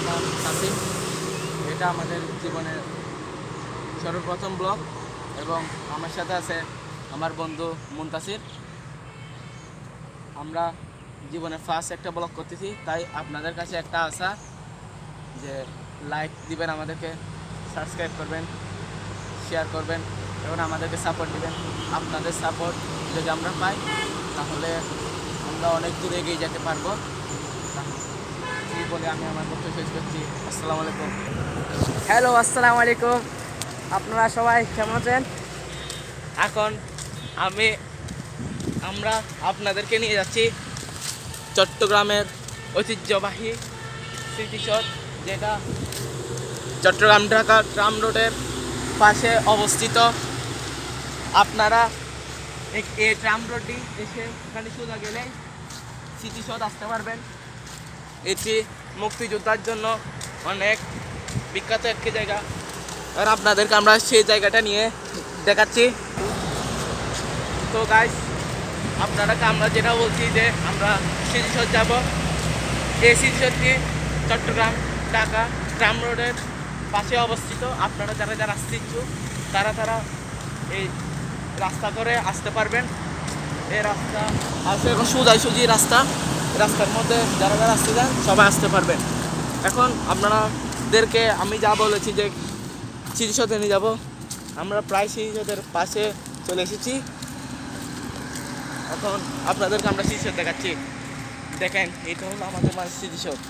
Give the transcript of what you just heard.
নাম নাসিম। এটা আমাদের জীবনের সর্বপ্রথম ব্লগ এবং আমার সাথে আছে আমার বন্ধু মুনতাসির। আমরা জীবনে ফার্স্ট একটা ব্লগ করতেছি, তাই আপনাদের কাছে একটা আশা যে লাইক দিবেন, আমাদেরকে সাবস্ক্রাইব করবেন, শেয়ার করবেন এবং আমাদেরকে সাপোর্ট দিবেন। আপনাদের সাপোর্ট যদি আমরা পাই তাহলে আমরা অনেক দূরে এগিয়ে যেতে পারবো। এই বলে আমি আমার বক্তব্য শেষ করছি। আসসালামু আলাইকুম। হ্যালো, আসসালামু আলাইকুম। আপনারা সবাই কেমন আছেন? এখন আমরা আপনাদেরকে নিয়ে যাচ্ছি চট্টগ্রামের ঐতিহ্যবাহী স্মৃতিসৌধ, যেটা চট্টগ্রাম ঢাকা ট্রাম রোডের পাশে অবস্থিত। আপনারা এই ট্রাম রোডটি এসে এখানে সোজা গেলে স্মৃতিসৌধ আসতে পারবেন। এটি মুক্তিযোদ্ধার জন্য অনেক বিখ্যাত একটি জায়গা, আর আপনাদেরকে আমরা সেই জায়গাটা নিয়ে দেখাচ্ছি। তো গাইস, আপনারাকে আমরা যেটা বলছি যে আমরা স্মৃতিসৌধ যাব। এই স্মৃতিসৌধটি চট্টগ্রাম ঢাকা ট্রাম রোডের পাশে অবস্থিত। আপনারা যারা যারা আসতে ইচ্ছুক তারা এই রাস্তা করে আসতে পারবেন। এই রাস্তা আছে এখন সোজাসুজি রাস্তা, রাস্তার মধ্যে যারা যারা আসতে চান সবাই আসতে পারবেন। এখন আপনাদেরকে আমি যা বলেছি যে স্মৃতিসৌধে নিয়ে যাব, আমরা প্রায় স্মৃতিসৌধের পাশে চলে এসেছি। এখন আপনাদেরকে আমরা স্মৃতিসৌধ দেখাচ্ছি। দেখেন, এটা হলো আমাদের স্মৃতিসৌধ।